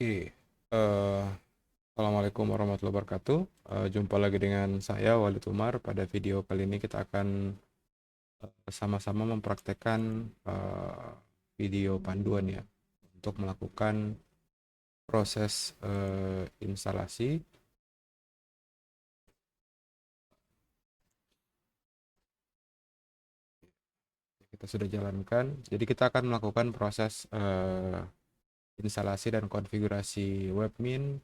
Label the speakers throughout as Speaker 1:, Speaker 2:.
Speaker 1: Oke, Assalamualaikum warahmatullahi wabarakatuh. Jumpa lagi dengan saya Walid Umar. Pada video kali ini kita akan sama-sama mempraktekkan video panduan ya untuk melakukan proses instalasi. Kita sudah jalankan. Jadi kita akan melakukan proses instalasi dan konfigurasi webmin,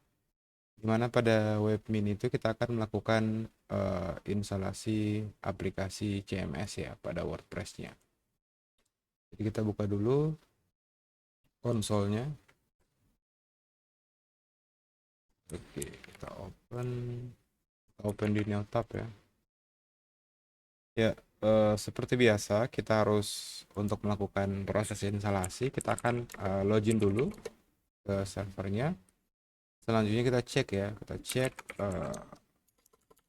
Speaker 1: di mana pada webmin itu kita akan melakukan instalasi aplikasi CMS ya pada WordPress-nya. Jadi kita buka dulu konsolnya. Oke, kita open di new tab ya. Ya, seperti biasa kita harus untuk melakukan proses instalasi, kita akan login dulu ke servernya. Selanjutnya kita cek ya, kita cek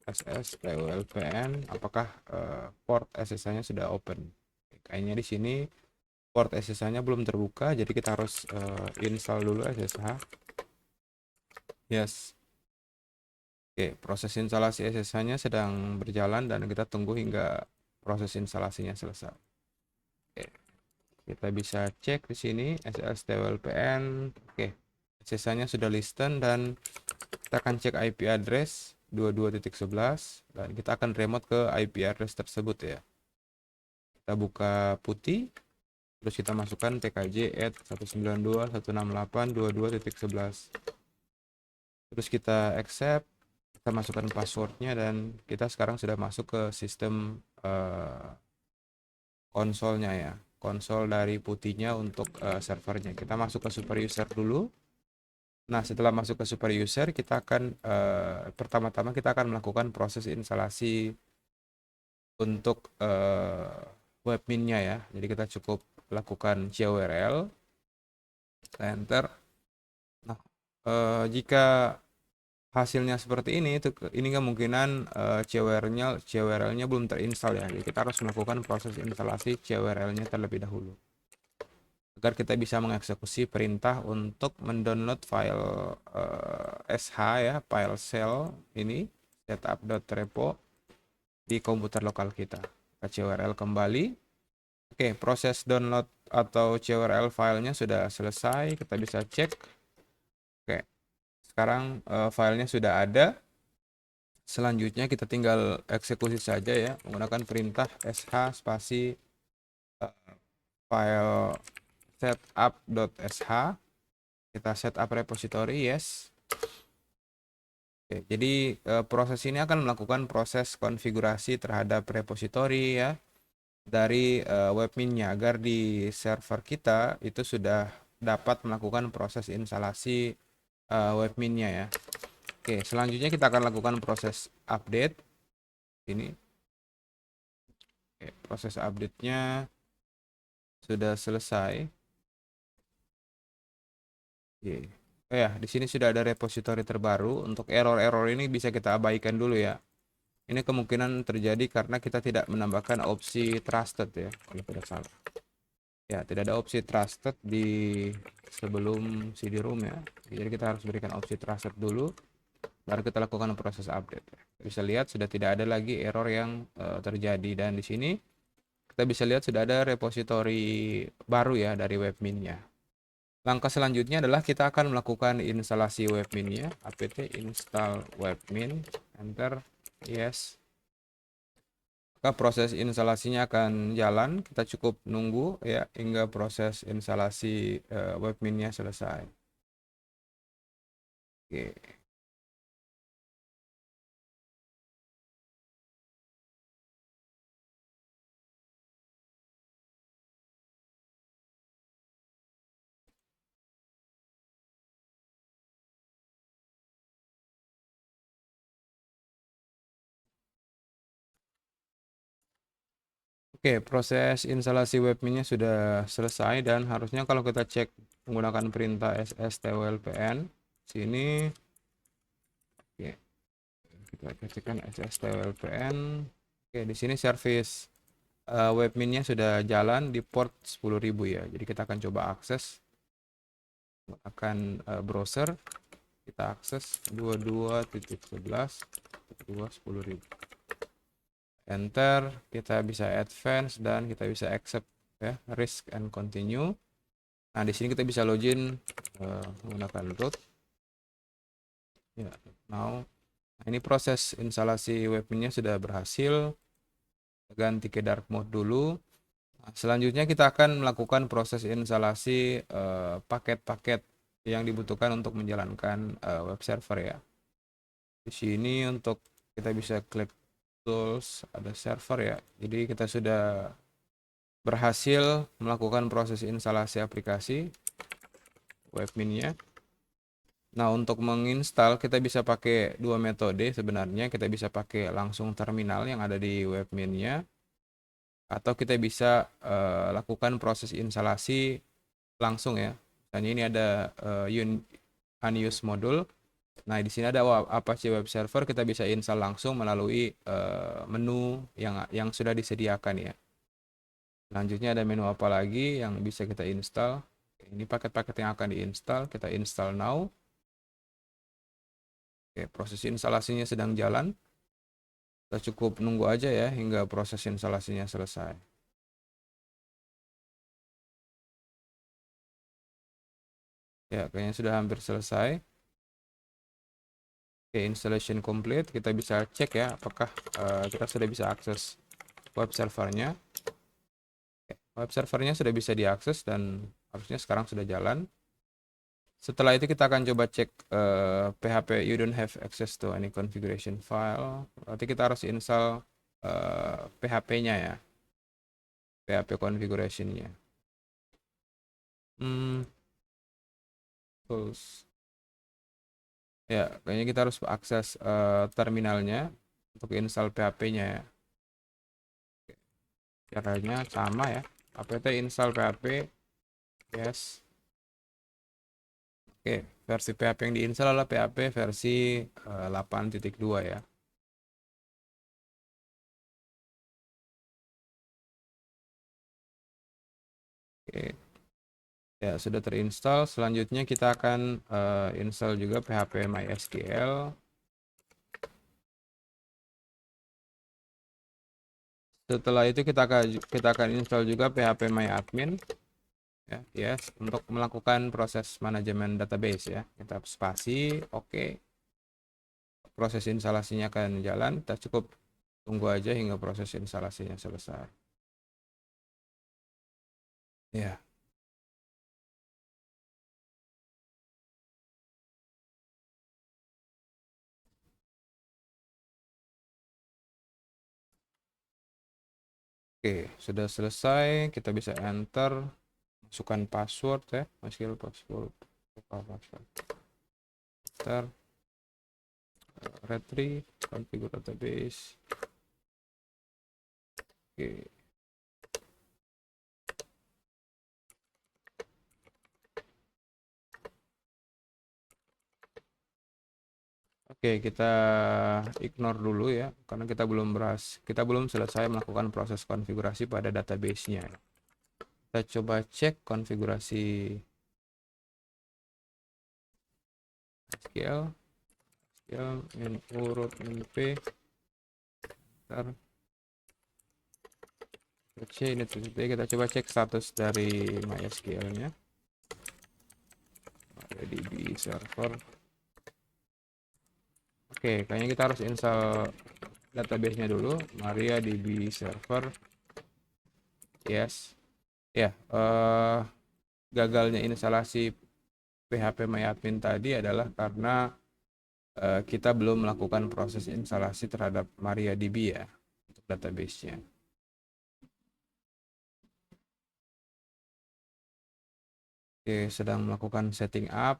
Speaker 1: SSTULVN apakah port SSH-nya sudah open. Kayaknya di sini port SSH-nya belum terbuka, jadi kita harus install dulu SSH. Yes. Oke, proses instalasi SSH-nya sedang berjalan dan kita tunggu hingga proses instalasinya selesai. Oke, kita bisa cek di sini SSTWLPN. Oke, SSH-nya sudah listen dan kita akan cek IP address 22.11 dan kita akan remote ke IP address tersebut ya. Kita buka putih, terus kita masukkan tkj@192.168.22.11. Terus kita accept, kita masukkan passwordnya dan kita sekarang sudah masuk ke sistem konsolnya ya, konsol dari putihnya untuk servernya. Kita masuk ke super user dulu. Nah, setelah masuk ke super user, kita akan pertama-tama kita akan melakukan proses instalasi untuk webminnya ya. Jadi kita cukup lakukan CURL, enter. Nah, jika hasilnya seperti ini kemungkinan CWRL-nya belum terinstall ya. Jadi kita harus melakukan proses instalasi CWRL-nya terlebih dahulu agar kita bisa mengeksekusi perintah untuk mendownload file SH ya, file shell ini setup.repo di komputer lokal kita. Kita CWRL kembali. Oke, proses download atau CWRL filenya sudah selesai. Kita bisa cek. Oke, sekarang filenya sudah ada. Selanjutnya kita tinggal eksekusi saja ya menggunakan perintah sh spasi file setup.sh. Kita setup repository, yes. Oke, jadi proses ini akan melakukan proses konfigurasi terhadap repository ya dari webminnya agar di server kita itu sudah dapat melakukan proses instalasi webminnya ya. Oke, selanjutnya kita akan lakukan proses update ini. Oke, proses update-nya sudah selesai. Oke. Oh ya, di sini sudah ada repository terbaru. Untuk error-error ini bisa kita abaikan dulu ya. Ini kemungkinan terjadi karena kita tidak menambahkan opsi trusted ya, kalau tidak salah. Ya, tidak ada opsi trusted di sebelum CD-ROM ya. Jadi kita harus berikan opsi trusted dulu, baru kita lakukan proses update. Bisa lihat sudah tidak ada lagi error yang terjadi dan di sini kita bisa lihat sudah ada repository baru ya dari webminnya. Langkah selanjutnya adalah kita akan melakukan instalasi webminnya, apt install webmin, enter, yes. Maka proses instalasinya akan jalan, kita cukup nunggu ya hingga proses instalasi webminnya selesai. Oke. Oke, proses instalasi webminnya sudah selesai dan harusnya kalau kita cek menggunakan perintah sstulpn sini, oke, kita ketikkan sstulpn. Oke, di sini service webminnya sudah jalan di port 10.000 ya. Jadi kita akan coba akses. akan browser, kita akses 22.11.2.10.000. Enter, kita bisa advance dan kita bisa accept ya, risk and continue. Nah, di sini kita bisa login menggunakan root. Ya, now ini proses instalasi webminnya sudah berhasil. Ganti ke dark mode dulu. Nah, selanjutnya kita akan melakukan proses instalasi paket-paket yang dibutuhkan untuk menjalankan web server ya. Di sini untuk kita bisa klik tools, ada server ya. Jadi kita sudah berhasil melakukan proses instalasi aplikasi webminnya. Nah, untuk menginstal kita bisa pakai dua metode sebenarnya. Kita bisa pakai langsung terminal yang ada di webminnya, atau kita bisa lakukan proses instalasi langsung ya. Misalnya ini ada unused module. Nah, di sini ada Apache Web Server, kita bisa install langsung melalui menu yang sudah disediakan ya. Selanjutnya ada menu apa lagi yang bisa kita install? Ini paket-paket yang akan diinstal, kita install now. Oke, proses instalasinya sedang jalan. Kita cukup nunggu aja ya hingga proses instalasinya selesai. Ya, kayaknya sudah hampir selesai. Oke, installation complete. Kita bisa cek ya apakah kita sudah bisa akses web servernya. Web servernya sudah bisa diakses dan harusnya sekarang sudah jalan. Setelah itu kita akan coba cek PHP you don't have access to any configuration file. Berarti kita harus install PHP-nya ya. PHP configuration-nya. Tools. Ya, kayaknya kita harus akses terminalnya untuk install PHP-nya ya. Caranya sama ya. apt install PHP. Yes. Oke, versi PHP yang diinstal adalah PHP versi 8.2 ya. Oke. Ya, sudah terinstall. Selanjutnya kita akan install juga PHP MySQL. Setelah itu kita akan install juga PHP MyAdmin ya, yes, untuk melakukan proses manajemen database ya. Kita spasi, oke. Proses instalasinya akan jalan. Kita cukup tunggu aja hingga proses instalasinya selesai. Ya. Oke, sudah selesai. Kita bisa enter, masukkan password ya, MySQL password, password. Enter, retrieve, configure database. Oke. Oke, kita ignore dulu ya, karena kita belum selesai melakukan proses konfigurasi pada database-nya. Kita coba cek konfigurasi SQL, root np, ini kita coba cek status dari MySQL-nya. MariaDB server. Oke, kayaknya kita harus install database-nya dulu, MariaDB server. Yes. Ya, gagalnya instalasi PHP MyAdmin tadi adalah karena kita belum melakukan proses instalasi terhadap MariaDB ya, untuk database-nya. Oke, sedang melakukan setting up.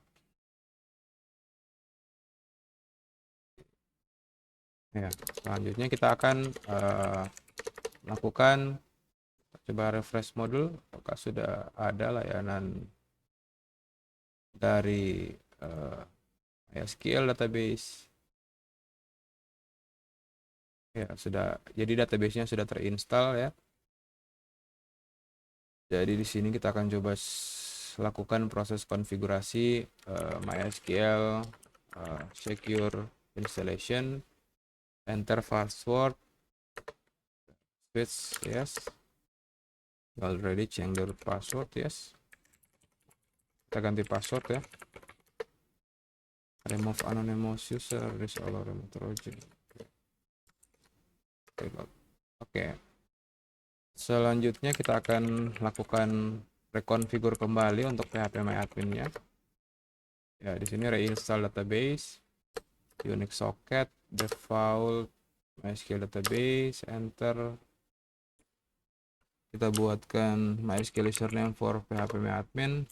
Speaker 1: Ya, selanjutnya kita akan melakukan, coba refresh modul, apakah sudah ada layanan dari MySQL database. Ya, sudah. Jadi database-nya sudah terinstall ya. Jadi di sini kita akan coba lakukan proses konfigurasi MySQL secure installation, enter password, switch, yes, already change the password, yes, kita ganti password ya, remove anonymous user, resolve remote trojan. Oke. Selanjutnya kita akan lakukan rekonfigur kembali untuk phpMyAdmin-nya. Ya, di sini reinstall database, Unix socket, default, MySQL database, enter. Kita buatkan MySQL username for phpMyAdmin.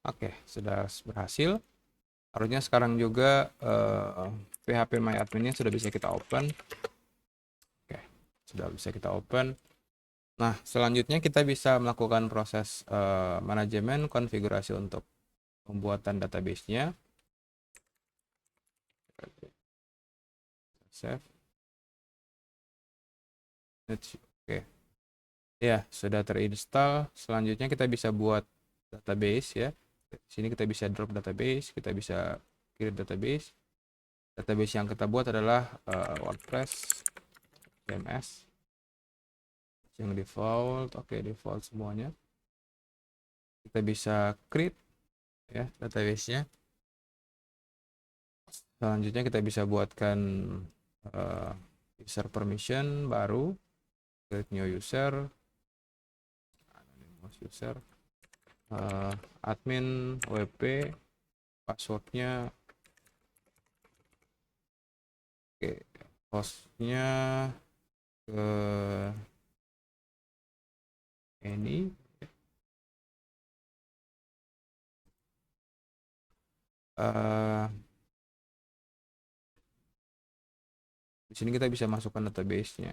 Speaker 1: Oke, sudah berhasil. Harusnya sekarang juga phpMyAdmin-nya sudah bisa kita open. Oke, sudah bisa kita open. Nah, selanjutnya kita bisa melakukan proses manajemen konfigurasi untuk pembuatan database-nya. Save. Oke. Ya, sudah terinstall. Selanjutnya kita bisa buat database ya. Di sini kita bisa drop database, kita bisa create database. Database yang kita buat adalah WordPress CMS yang default. Oke, default semuanya. Kita bisa create ya database-nya. Selanjutnya kita bisa buatkan user permission baru, create new user, anonymous user, admin wp, passwordnya, oke, hostnya ke ini. Di sini kita bisa masukkan database-nya.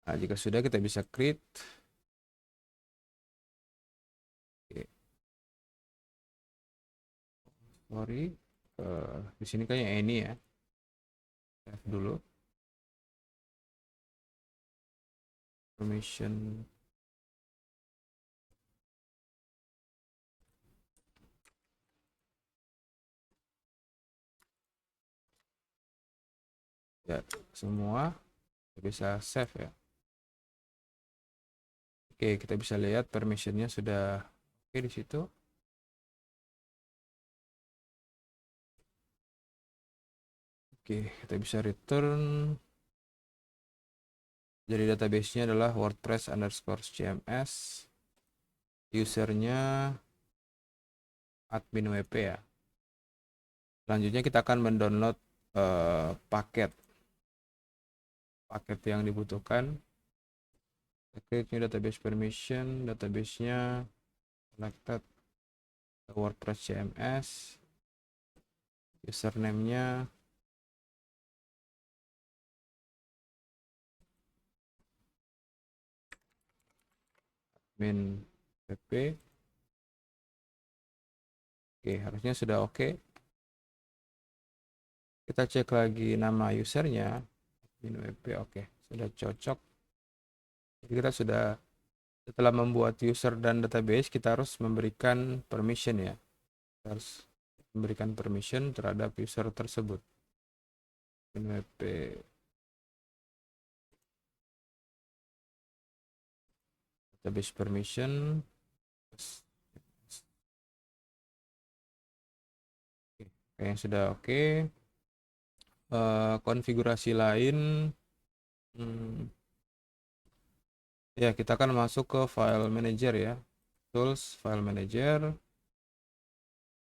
Speaker 1: Nah, jika sudah kita bisa create. Oke. Sorry, di sini kayaknya ini ya. Save dulu. Permission. Ya, semua bisa save ya. Oke, kita bisa lihat permissionnya sudah oke di situ. Oke, kita bisa return. Jadi database-nya adalah WordPress underscore CMS. Usernya admin WP ya. Selanjutnya kita akan mendownload paket yang dibutuhkan. Create new database permission, database-nya selected WordPress CMS, username-nya admin wp. Oke, harusnya sudah oke. Kita cek lagi nama usernya admin wp. Oke, sudah cocok. Jadi kita sudah, setelah membuat user dan database, kita harus memberikan permission ya. Kita harus memberikan permission terhadap user tersebut. Admin wp. Database permission. Oke, yang sudah oke. Konfigurasi lain. Ya, kita akan masuk ke file manager ya. Tools, file manager.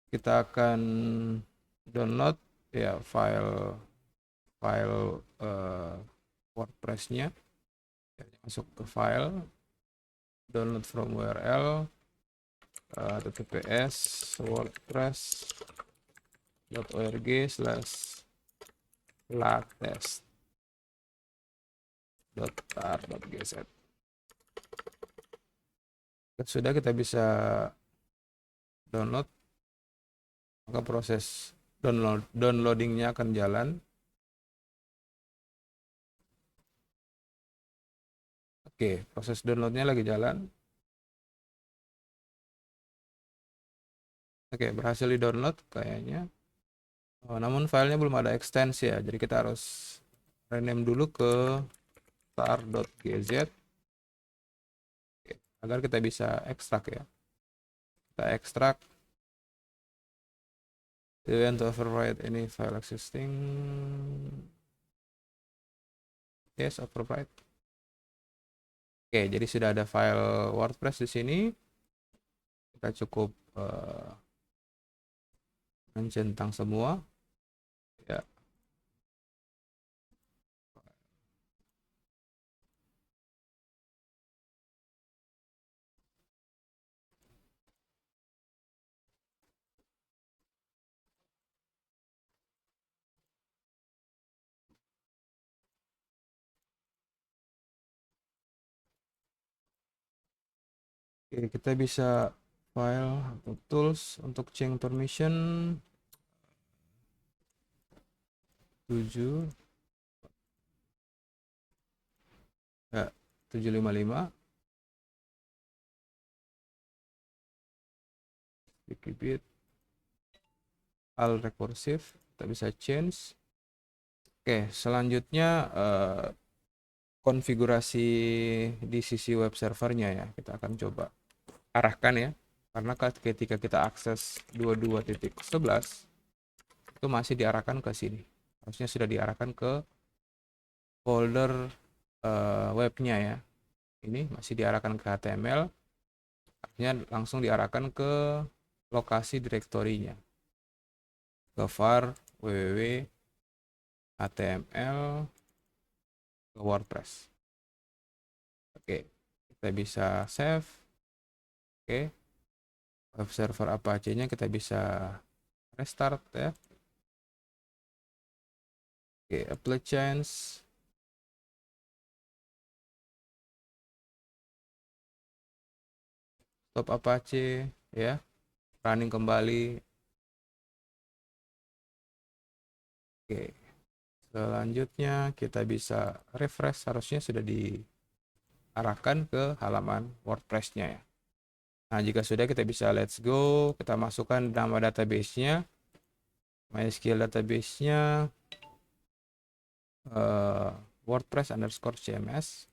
Speaker 1: Kita akan download ya file WordPress-nya. Masuk ke file, download from URL. https wordpress.org/latest.tar.gz. Sudah, kita bisa download, maka proses downloadingnya akan jalan. Oke, proses downloadnya lagi jalan. Oke, berhasil di download kayaknya. Namun filenya belum ada ekstensi ya, jadi kita harus rename dulu ke tar.gz agar kita bisa ekstrak ya. Kita ekstrak. Do you want to overwrite any file existing? Yes, overwrite. Oke, jadi sudah ada file WordPress di sini. Kita cukup mencentang semua. Ya. Oke, kita bisa file atau tools untuk change permission 7 ya 755 bit al recursive, kita bisa change. Oke, selanjutnya konfigurasi di sisi web servernya ya, kita akan coba arahkan ya, karena ketika kita akses 22.11 itu masih diarahkan ke sini, harusnya sudah diarahkan ke folder webnya ya. Ini masih diarahkan ke HTML, artinya langsung diarahkan ke lokasi direktorinya, ke var www HTML ke WordPress. Oke, kita bisa save. Oke, web server Apache-nya kita bisa restart ya. Oke, apply change. Stop Apache ya, running kembali. Oke, selanjutnya kita bisa refresh, harusnya sudah diarahkan ke halaman WordPress-nya ya. Nah, jika sudah, kita bisa let's go, kita masukkan nama database-nya, MySQL database-nya WordPress_CMS,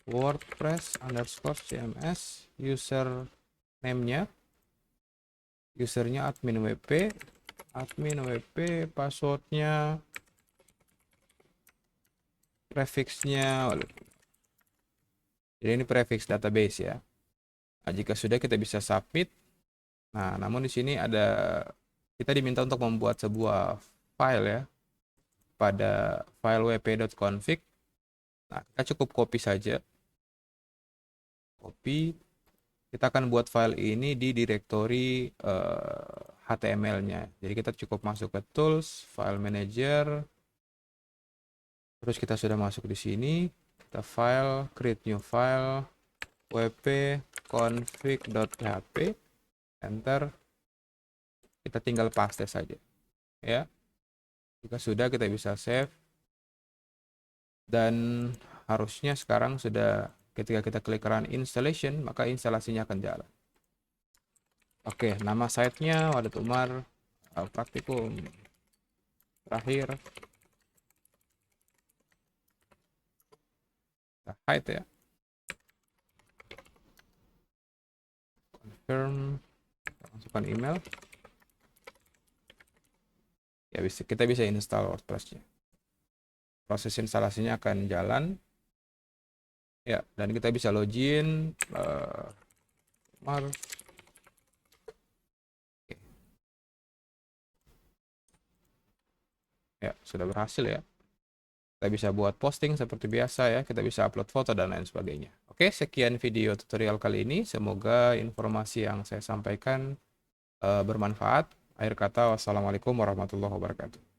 Speaker 1: WordPress_CMS, username-nya, usernya admin WP, passwordnya, prefixnya. Jadi ini prefix database ya. Nah, jika sudah, kita bisa submit. Nah, namun di sini kita diminta untuk membuat sebuah file ya, pada file wp.config. Nah, kita cukup copy saja. Copy. Kita akan buat file ini di direktori HTML-nya. Jadi kita cukup masuk ke tools, file manager. Terus kita sudah masuk di sini. Kita file, create new file, wp-config.php, enter. Kita tinggal paste saja. Ya. Jika sudah, kita bisa save. Dan harusnya sekarang sudah, ketika kita klik run installation, maka instalasinya akan jalan. Oke, nama site-nya Wadat Umar Praktikum terakhir. Kita hide ya. Confirm. Masukkan email. Ya, kita bisa install WordPress-nya. Proses instalasinya akan jalan. Ya, dan kita bisa login. Ya, sudah berhasil ya. Kita bisa buat posting seperti biasa ya. Kita bisa upload foto dan lain sebagainya. Oke, sekian video tutorial kali ini. Semoga informasi yang saya sampaikan bermanfaat. Akhir kata, wassalamualaikum warahmatullahi wabarakatuh.